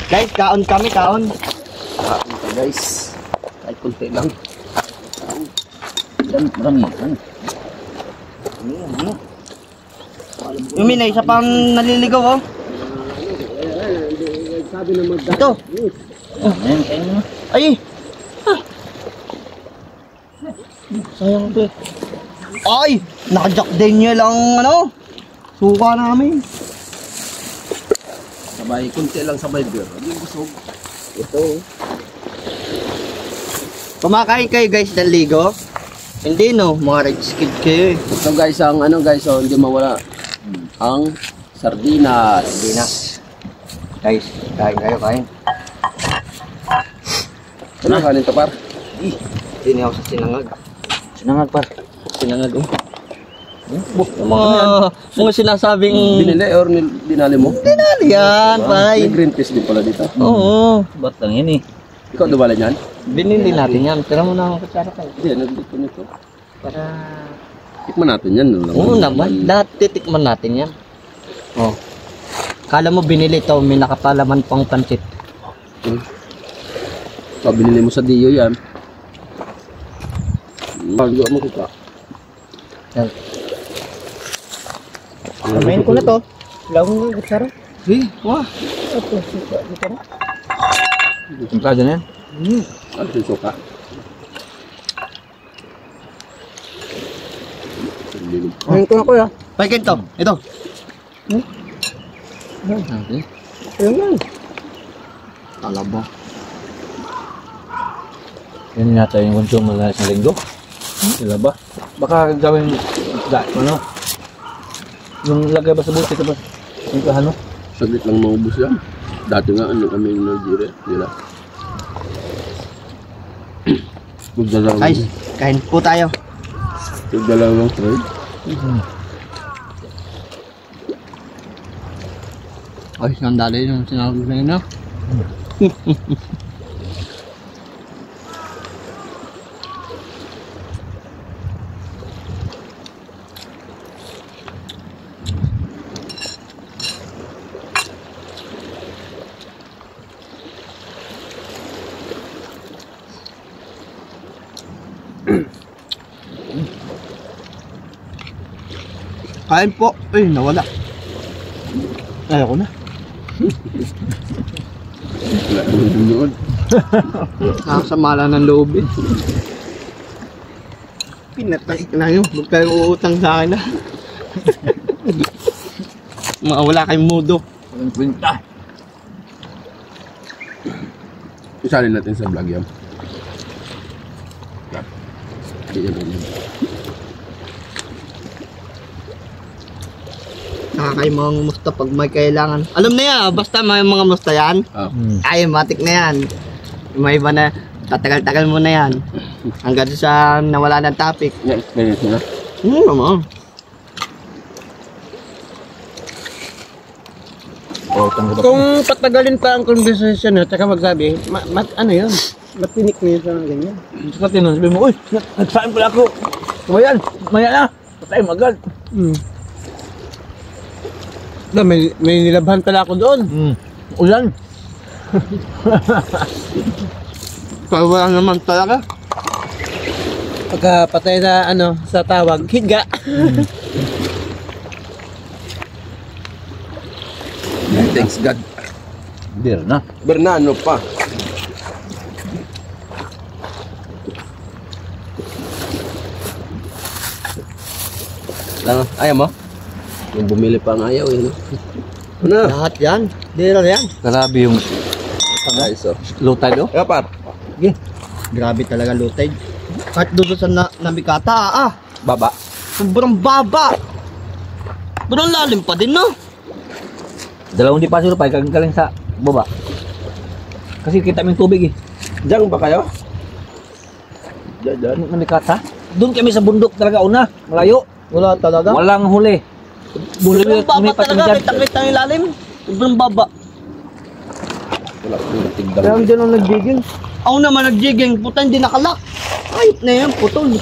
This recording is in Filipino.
Guys, kaon kami, kaon. Kaon ka guys. Ay, kunti lang. Marami. Yung may isa pang naliligaw, oh. Ito. Ayan, kain mo. Ay! Ah. Sayang ito. Ay! Naka-Jack Daniel ang ano. Suka namin. Sabay, kunti lang sabay beer. Hindi busog. Ito. Kumakain kayo guys ng ligo? Hindi no, mga rich kid kayo eh. Ito guys, ang ano guys, oh, hindi mawala. Ang sardinas. Sardinas. Guys, kain kayo, kain. Ano kanin to par? Hindi ako sa sinangag. Sinangag par. Sinangag oh. Mga sinasabing... Binili or dinali mo? Dinali yan, pay. May green peas din pala dito. Oo. Ba't lang yan eh? Ikaw dumala niyan? Binili natin yan. Tira mo na ako kutsara kayo. Hindi, nagluto nito. Para... Tikman natin yan. Oo naman. Lahat titikman natin yan. Oh. Kala mo binili ito, may nakapalaman pang pansit. So, binili mo sa Dio yan. Bago mo kita. Yan. Kamain ko na to. Lawang nga kutsara. Wah. Ito, suka. Dito na. Ang kada na yan? Ano yung suka? Kamain ko na kuya. Pakin to. Ito. Okay. Ayan. Talaba. Yan yata yung consume mo sa linggo. Sila ba? Baka gawin ano? Yung lagay ba sa buti ka ba? Yung kahano? Saglit lang maubos yan. Dati nga ano kami yung Nigeria. Nila. Magdalawang. Guys, kain po tayo. Magdalawang trade. Ay, sandali yung sinabi na yun, no? Kain po. Ay, nawala. Ayaw ko na. Wala yung sunood. Nakasama lang ng loob eh. Pinatay na yun. Huwag kayong uutang sa akin na. Wala kayong mudo. Walang kwenta. Isalin natin sa vlog yan. Yan. Nakakain mga musta pag may kailangan. Alam na yan, basta may mga musta yan. Ay, matik na yan. May iba na, tatagal-tagal mo na yan. Hanggang sa nawala ng topic. Na-experience mo na? Naman. Kung patagalin pa ang conversation na, tsaka magsabi, ano yun? Matinik na yun sa ganyan. Sa tinun, sabi mo, uy, nagsain pala ako. Kumayan, maya na. Patay mo agad. May nilabhan pala ako doon. Ulan. Kaya wala naman talaga. Pagka patay na ano sa tawag, higa. Thanks God. Beer na. Bernano pa. Lang, ayaw mo? Yung bumili pa ang ayaw eh. Ano? Lahat yan. Dira yan. Grabe yung Guys, oh. lutay do. Kapar. Grabe talaga lutay. Kahit doon sa nabikata, Baba. sobrang baba. Sobrang lalim pa din, no? Dalawang di pa sila pa, galing sa baba. Kasi kita mo yung tubig eh. Diyan ba kayo? Diyan. Namikata. Doon kami sa bundok talaga una. Malayo. Wala talaga. Walang huli. Sobrang baba talaga. Kita yung lalim. Sobrang baba. Wala akong tigdang. Kaya dyan ang nag-jigging. Ako naman nag-jigging. Puta, hindi nakalak. Ayop na yan, putol.